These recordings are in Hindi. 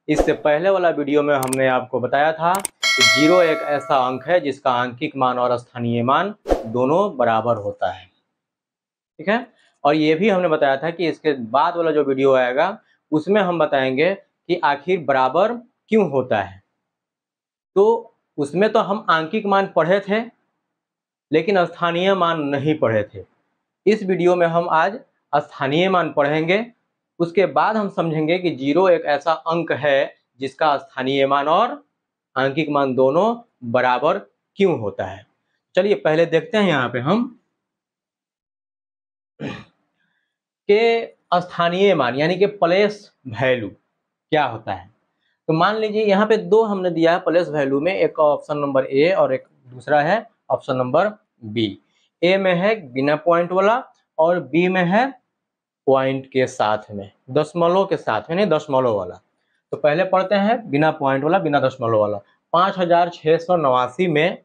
इससे पहले वाला वीडियो में हमने आपको बताया था कि जीरो एक ऐसा अंक है जिसका आंकिक मान और स्थानीय मान दोनों बराबर होता है। ठीक है, और ये भी हमने बताया था कि इसके बाद वाला जो वीडियो आएगा उसमें हम बताएंगे कि आखिर बराबर क्यों होता है। तो उसमें तो हम आंकिक मान पढ़े थे लेकिन स्थानीय मान नहीं पढ़े थे। इस वीडियो में हम आज स्थानीय मान पढ़ेंगे, उसके बाद हम समझेंगे कि जीरो एक ऐसा अंक है जिसका स्थानीय मान और आंकिक मान दोनों बराबर क्यों होता है। चलिए पहले देखते हैं यहाँ पे हम के स्थानीय मान यानी कि प्लेस वैल्यू क्या होता है। तो मान लीजिए यहाँ पे दो हमने दिया है प्लेस वैल्यू में, एक ऑप्शन नंबर ए और एक दूसरा है ऑप्शन नंबर बी। ए में है बिना पॉइंट वाला और बी में है पॉइंट के साथ में, दशमलव के साथ में, नहीं दशमलव वाला। तो पहले पढ़ते हैं बिना पॉइंट वाला, बिना दशमलव वाला। 5689 में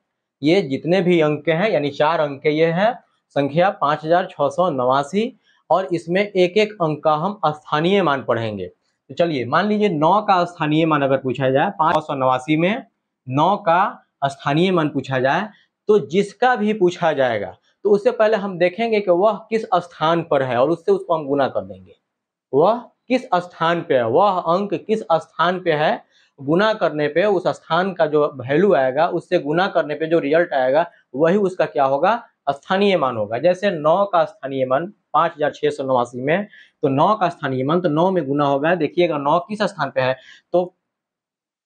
ये जितने भी अंक हैं यानी 4 अंक ये है संख्या 5689 और इसमें एक एक अंक का हम स्थानीय मान पढ़ेंगे। तो चलिए मान लीजिए 9 का स्थानीय मान अगर पूछा जाए, 5689 में 9 का स्थानीय मान पूछा जाए तो जिसका भी पूछा जाएगा तो उससे पहले हम देखेंगे कि वह किस स्थान पर है और उससे उसको हम गुना कर देंगे। वह किस स्थान पे है, वह अंक किस स्थान पे है, गुना करने पे उस स्थान का जो वैल्यू आएगा उससे गुना करने पे जो रिजल्ट आएगा वही उसका क्या होगा, स्थानीय मान होगा। जैसे 9 का स्थानीय मान 5689 में, तो 9 का स्थानीय मान तो 9 में गुना होगा। देखिएगा 9 किस स्थान पे है, तो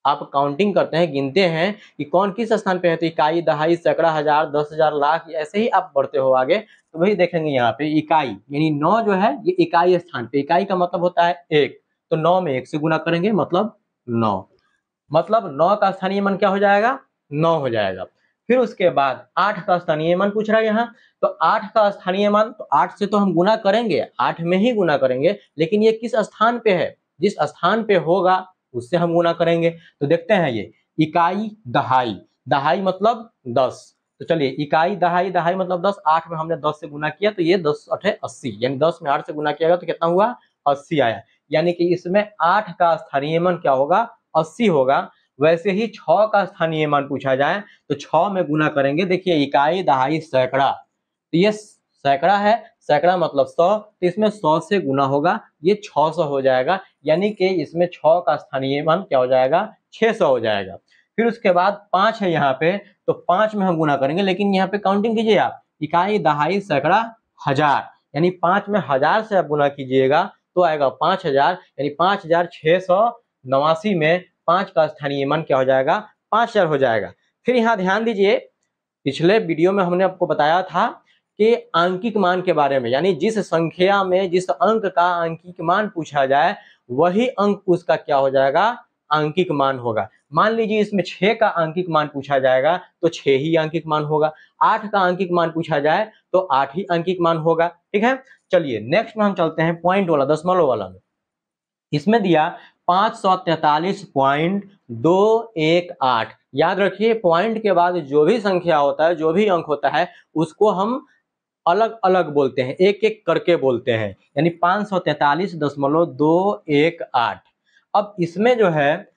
आप काउंटिंग करते हैं, गिनते हैं कि कौन किस स्थान पे है। तो इकाई, दहाई, सैकड़ा, हजार, 10,000, लाख, ऐसे ही आप बढ़ते हो आगे तो वही देखेंगे यहाँ पे इकाई यानी 9 जो है ये इकाई स्थान पे, इकाई का मतलब होता है 1, तो 9 में 1 से गुना करेंगे मतलब 9, मतलब 9 का स्थानीय मान क्या हो जाएगा, 9 हो जाएगा। फिर उसके बाद 8 का स्थानीय मान पूछ रहा है यहाँ, तो 8 का स्थानीय मान, तो 8 से तो हम गुना करेंगे, 8 में ही गुना करेंगे, लेकिन ये किस स्थान पे है, जिस स्थान पे होगा उससे हम गुना करेंगे। तो देखते हैं ये इकाई, दहाई, दहाई मतलब 10, तो चलिए इकाई, दहाई, दहाई मतलब 10, 8 में हमने 10 से गुना किया तो ये 10 8 80, यानी 10 में 8 से गुना किया गया तो कितना हुआ, 80 आया। यानी कि इसमें 8 का स्थानीय मान क्या होगा, 80 होगा। वैसे ही 6 का स्थानीय मान पूछा जाए तो 6 में गुना करेंगे। देखिए इकाई, दहाई, सैकड़ा, तो ये सैकड़ा है, सैकड़ा मतलब 100, तो इसमें 100 से गुना होगा, ये 600 हो जाएगा। यानी कि इसमें 6 का स्थानीय मान क्या हो जाएगा, 600 हो जाएगा। फिर उसके बाद 5 है यहाँ पे, तो 5 में हम गुना करेंगे, लेकिन यहाँ पे काउंटिंग कीजिए आप, इकाई, दहाई, सैकड़ा, हजार, यानी 5 में 1000 से आप गुना कीजिएगा तो आएगा 5000, यानी 5689 में 5 का स्थानीय मान क्या हो जाएगा, 5000 हो जाएगा। फिर यहाँ ध्यान दीजिए, पिछले वीडियो में हमने आपको बताया था कि आंकिक मान के बारे में, यानी जिस संख्या में जिस अंक का आंकिक मान पूछा जाए वही अंक उसका क्या हो जाएगा, आंकिक मान होगा। मान लीजिए इसमें 6 का आंकिक मान पूछा जाएगा तो 6 ही आंकिक मान होगा, 8 का आंकिक मान पूछा जाए तो 8 ही आंकिक मान होगा। ठीक है, चलिए नेक्स्ट में हम चलते हैं पॉइंट वाला, दशमलव वाला में। इसमें दिया 543.218। याद रखिए पॉइंट के बाद जो भी संख्या होता है, जो भी अंक होता है, उसको हम अलग अलग बोलते हैं, एक एक करके बोलते हैं, यानी 543.218। अब इसमें जो है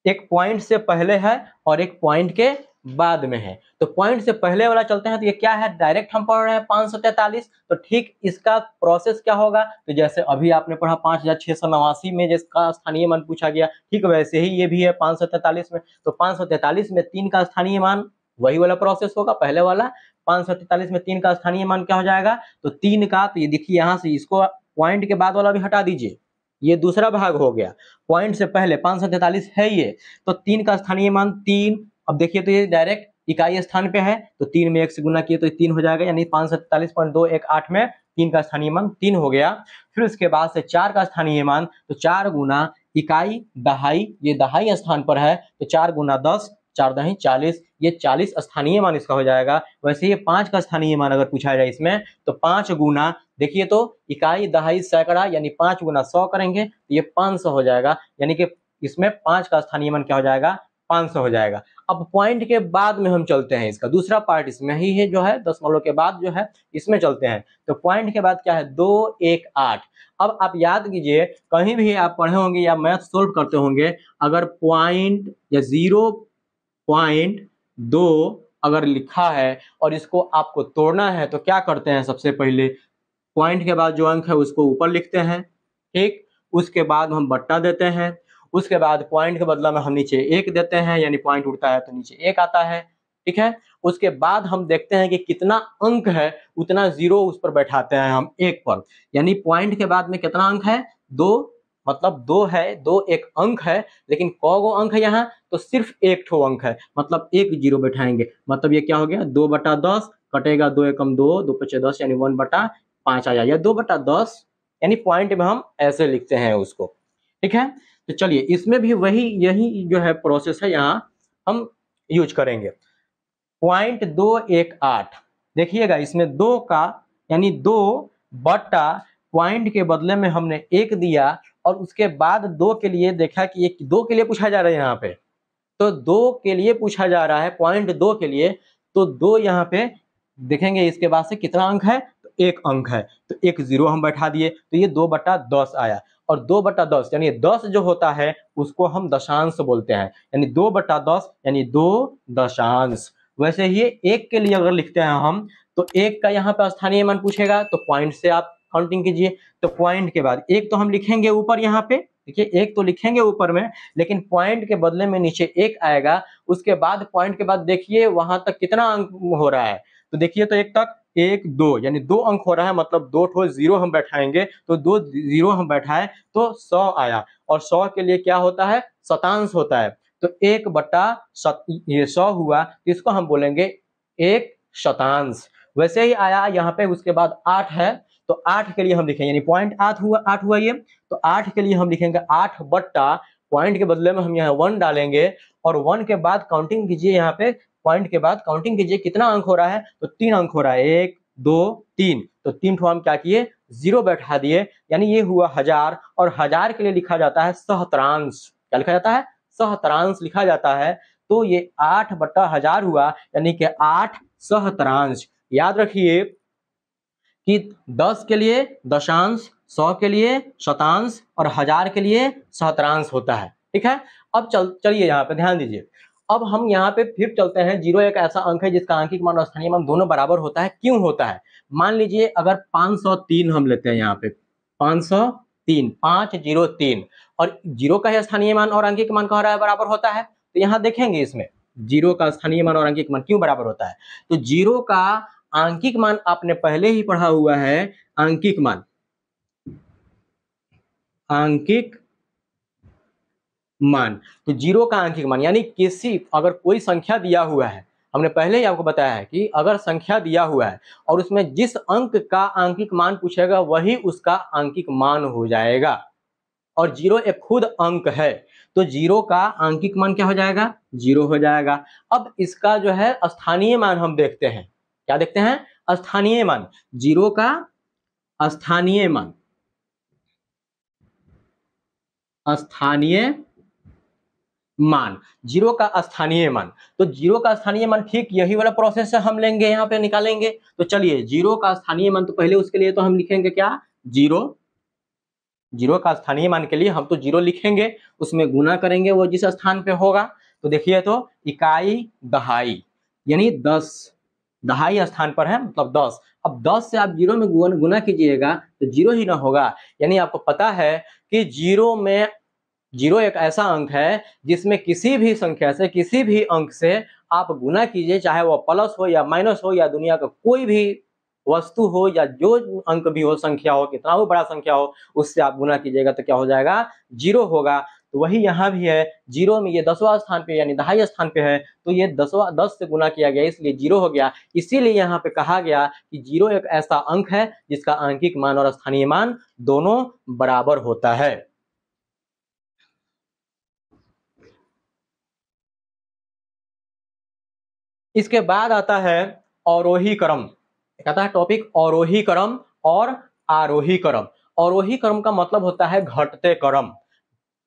एक पॉइंट से पहले है और एक पॉइंट के बाद में है। तो पॉइंट से पहले वाला चलते हैं, तो ये क्या है, डायरेक्ट हम पढ़ रहे हैं 543, तो ठीक इसका प्रोसेस क्या होगा, तो जैसे अभी आपने पढ़ा 5689 में जिसका स्थानीय मान पूछा गया, ठीक वैसे ही ये भी है 543 में। तो 543 में 3 का स्थानीय मान, वही वाला प्रोसेस होगा पहले वाला। 543 में 3 का स्थानीय मान क्या हो जाएगा, तो 3 का, तो ये देखिए यहाँ से इसको पॉइंट के बाद वाला भी हटा दीजिए, ये दूसरा भाग हो गया। पॉइंट से पहले 543 है ये, तो 3 का स्थानीय मान 3। अब देखिए तो ये डायरेक्ट इकाई स्थान पे है, तो 3 में 1 से गुना किए तो 3 हो जाएगा, यानी 543.218 में 3 का स्थानीय मान 3 हो गया। फिर उसके बाद से 4 का स्थानीय मान, तो 4 गुना इकाई, दहाई, ये दहाई स्थान पर है, तो 4 गुना 10, 4 दही 40, ये 40 स्थानीय मान इसका हो जाएगा। वैसे ये 5 का स्थानीय मान अगर पूछा जाए इसमें, तो 5 गुना, देखिए तो इकाई, दहाई, सैकड़ा, यानी 5 गुना 100 करेंगे तो ये 500 हो जाएगा, यानी कि इसमें 5 का स्थानीय मान क्या हो जाएगा, 500 हो जाएगा। अब पॉइंट के बाद में हम चलते हैं, इसका दूसरा पार्ट इसमें ही है जो है दशमलव के बाद जो है इसमें चलते हैं। तो पॉइंट के बाद क्या है 2 1 8। अब आप याद कीजिए कहीं भी आप पढ़े होंगे या मैथ सोल्व करते होंगे, अगर पॉइंट या 0.2 अगर लिखा है और इसको आपको तोड़ना है तो क्या करते हैं, सबसे पहले पॉइंट के बाद जो अंक है उसको ऊपर लिखते हैं, ठीक। उसके बाद हम बट्टा देते हैं, उसके बाद पॉइंट के बदला में हम नीचे 1 देते हैं, यानी पॉइंट उड़ता है तो नीचे 1 आता है, ठीक है। उसके बाद हम देखते हैं कि कितना अंक है उतना 0 उस पर बैठाते हैं हम 1 पर, यानी पॉइंट के बाद में कितना अंक है 2, मतलब 2 है, 2 एक अंक है, लेकिन कौगो अंक है यहाँ, तो सिर्फ एक ठो अंक है, मतलब 1 0 बैठाएंगे, मतलब ये क्या हो गया 2/10 कटेगा, 2 एकम 2, 2 पचे 10 यानी 1/5 आ जाएगा, 2/10 यानी पॉइंट में हम ऐसे लिखते हैं उसको, ठीक है। तो चलिए इसमें भी वही यही जो है प्रोसेस है, यहाँ हम यूज करेंगे 0.218। देखिएगा इसमें 2 का यानी 2 बट्टा पॉइंट के बदले में हमने 1 दिया, और उसके बाद 2 के लिए देखा कि एक 2 के लिए पूछा जा रहा है यहाँ पे, तो 2 के लिए पूछा जा रहा है 0.2 के लिए, तो 2 यहाँ पे देखेंगे इसके बाद से कितना अंक है, तो 1 अंक है, तो 1 0 हम बैठा दिए, तो ये 2/10 आया, और 2/10 यानी 10 जो होता है उसको हम दशांश बोलते हैं, यानी 2/10 यानी 2 दशांश। वैसे ही 1 के लिए अगर लिखते हैं हम, तो 1 का यहाँ पे स्थानीय मान पूछेगा तो पॉइंट से आप काउंटिंग कीजिए, तो पॉइंट के बाद 1 तो हम लिखेंगे ऊपर, यहाँ पे देखिए 1 तो लिखेंगे ऊपर में, लेकिन पॉइंट के बदले में नीचे 1 आएगा, उसके बाद पॉइंट के बाद देखिए वहां तक कितना अंक हो रहा है, तो देखिए तो 1 तक 1 2 यानी 2 अंक हो रहा है, मतलब 2 ठो 0 हम बैठाएंगे, तो 2 0 हम बैठाए तो 100 आया, और 100 के लिए क्या होता है शतांश होता है, तो 1/100 हुआ, तो इसको हम बोलेंगे 1 शतांश। वैसे ही आया यहाँ पे, उसके बाद 8 है, तो 8 के लिए हम लिखेंगे, यानी पॉइंट 8 हुआ ये, तो 8 के लिए हम लिखेंगे 8 बट्टा पॉइंट के बदले में हम यहाँ 1 डालेंगे, और 1 के बाद काउंटिंग कीजिए, यहाँ पे पॉइंट के बाद काउंटिंग कीजिए कितना अंक हो रहा है, तो 3 अंक हो रहा है, 1 2 3, तो 3 ठो हम क्या किए 0 बैठा दिए, यानी ये हुआ 1000, और 1000 के लिए लिखा जाता है सहस्त्रांश, क्या लिखा जाता है सहस्त्रांश लिखा जाता है, तो ये 8/1000 हुआ, यानी कि 8 सहस्त्रांश। याद रखिए कि 10 के लिए दशांश, 100 के लिए शतांश, और 1000 के लिए सहस्त्रांश होता है, ठीक है। अब चलिए यहाँ पे ध्यान दीजिए, अब हम यहाँ पे फिर चलते हैं, 0 एक ऐसा अंक है जिसका आंकिक मान और स्थानीय मान दोनों बराबर होता है, क्यों होता है, मान लीजिए अगर 503 हम लेते हैं, यहाँ पे 503 503, और 0 का स्थानीय मान और आंकिक मान कह रहा है बराबर होता है, तो यहाँ देखेंगे इसमें 0 का स्थानीय मान और आंकिक मान क्यों बराबर होता है, तो 0 का आंकिक मान आपने पहले ही पढ़ा हुआ है, आंकिक मान, आंकिक मान, तो 0 का आंकिक मान यानी किसी अगर कोई संख्या दिया हुआ है, हमने पहले ही आपको बताया है कि अगर संख्या दिया हुआ है और उसमें जिस अंक का आंकिक मान पूछेगा वही उसका आंकिक मान हो जाएगा, और 0 एक खुद अंक है, तो 0 का आंकिक मान क्या हो जाएगा 0 हो जाएगा। अब इसका जो है स्थानीय मान हम देखते हैं, क्या देखते हैं स्थानीय मान, 0 का स्थानीय मान, स्थानीय मान 0 का स्थानीय मान, तो 0 का स्थानीय मान ठीक यही वाला प्रोसेस है, हम लेंगे यहाँ पे निकालेंगे, तो चलिए 0 का स्थानीय मान, तो पहले उसके लिए तो हम लिखेंगे क्या 0 का स्थानीय मान के लिए हम तो 0 लिखेंगे, उसमें गुना करेंगे वो जिस स्थान पे होगा, तो देखिए तो इकाई दहाई यानी 10 दहाई स्थान पर है, मतलब 10, अब 10 से आप 0 में गुना कीजिएगा तो 0 ही ना होगा, यानी आपको पता है कि 0 एक ऐसा अंक है जिसमें किसी भी संख्या से किसी भी अंक से आप गुना कीजिए, चाहे वो प्लस हो या माइनस हो या दुनिया का कोई भी वस्तु हो या जो अंक भी हो, संख्या हो, कितना वो बड़ा संख्या हो, उससे आप गुना कीजिएगा तो क्या हो जाएगा 0 होगा। तो वही यहाँ भी है, 0 में ये 10वां स्थान पे यानी दहाई स्थान पे है, तो ये 10 से गुना किया गया इसलिए 0 हो गया, इसीलिए यहाँ पे कहा गया कि 0 एक ऐसा अंक है जिसका आंकिक मान और स्थानीय मान दोनों बराबर होता है। इसके बाद आता है अवरोही क्रम, कहता है टॉपिक अवरोही क्रम और आरोही क्रम। अवरोही क्रम का मतलब होता है घटते क्रम,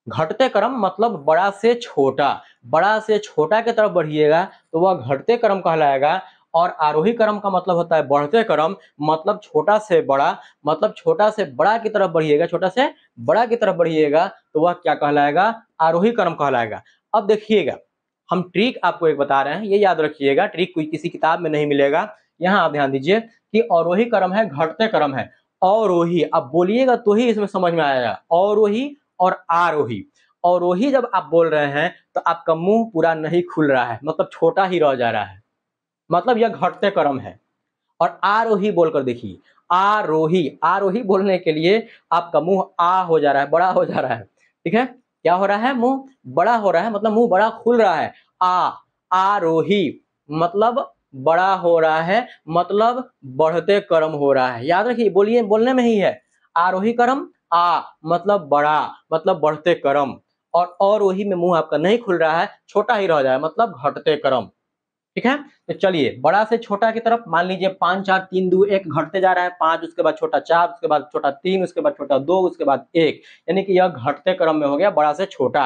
घटते क्रम मतलब बड़ा से छोटा, बड़ा से छोटा की तरफ बढ़िएगा तो वह घटते क्रम कहलाएगा। और आरोही क्रम का मतलब होता है बढ़ते क्रम, मतलब छोटा से बड़ा, मतलब छोटा से बड़ा की तरफ बढ़िएगा, छोटा से बड़ा की तरफ बढ़िएगा तो वह क्या कहलाएगा, आरोही क्रम कहलाएगा। अब देखिएगा हम ट्रिक आपको एक बता रहे हैं, ये याद रखिएगा, ट्रिक कोई किसी किताब में नहीं मिलेगा। यहाँ आप ध्यान दीजिए कि अवरोही क्रम है, घटते क्रम है, अवरोही, अब बोलिएगा तो ही इसमें समझ में आएगा, अवरोही और आरोही। अवरोही जब आप बोल रहे हैं तो आपका मुंह पूरा नहीं खुल रहा है, मतलब छोटा ही रह जा रहा है, मतलब यह घटते क्रम है। और आरोही बोलकर देखिए, आरोही, आरोही बोलने के लिए आपका मुंह आ हो जा रहा है, बड़ा हो जा रहा है, ठीक है, क्या हो रहा है, मुंह बड़ा हो रहा है, मतलब मुंह बड़ा खुल रहा है। आरोही मतलब बड़ा हो रहा है, मतलब बढ़ते क्रम हो रहा है, याद रखिए, बोलिए, बोलने में ही है, आरोही क्रम, मतलब बड़ा, मतलब बढ़ते क्रम, और अवरोही में मुंह आपका नहीं खुल रहा है, छोटा ही रह जाए, मतलब घटते क्रम, ठीक है। तो चलिए बड़ा से छोटा की तरफ, मान लीजिए 5 4 3 2 1 घटते जा रहा है, 5 उसके बाद छोटा 4 उसके बाद छोटा 3 उसके बाद छोटा 2 उसके बाद 1, यानी कि यह घटते क्रम में हो गया बड़ा से छोटा,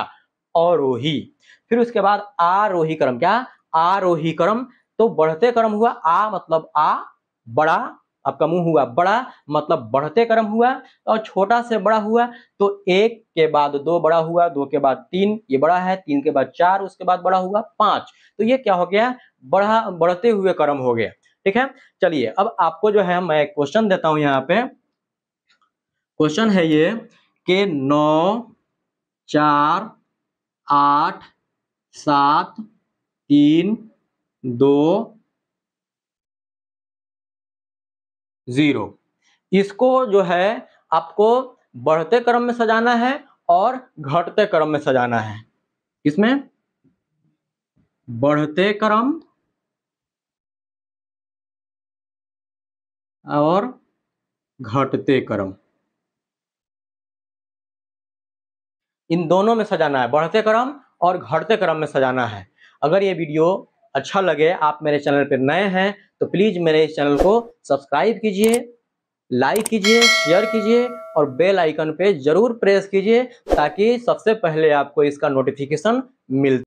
अवरोही। फिर उसके बाद आरोही क्रम, क्या, आरोही क्रम, तो बढ़ते क्रम हुआ, मतलब बड़ा, आपका मुंह हुआ बड़ा, मतलब बढ़ते क्रम हुआ, और छोटा से बड़ा हुआ तो 1 के बाद 2 बड़ा हुआ, 2 के बाद 3 ये बड़ा है, 3 के बाद 4 उसके बाद बड़ा हुआ 5, तो ये क्या हो गया, बढ़ते हुए क्रम हो गया, ठीक है। चलिए अब आपको जो है मैं एक क्वेश्चन देता हूं, यहाँ पे क्वेश्चन है ये कि 9 4 8 7 3 2 0, इसको जो है आपको बढ़ते क्रम में सजाना है और घटते क्रम में सजाना है। इसमें बढ़ते क्रम और घटते क्रम, इन दोनों में सजाना है, बढ़ते क्रम और घटते क्रम में सजाना है। अगर ये वीडियो अच्छा लगे, आप मेरे चैनल पर नए हैं तो प्लीज मेरे इस चैनल को सब्सक्राइब कीजिए, लाइक कीजिए, शेयर कीजिए और बेल आइकन पे जरूर प्रेस कीजिए ताकि सबसे पहले आपको इसका नोटिफिकेशन मिल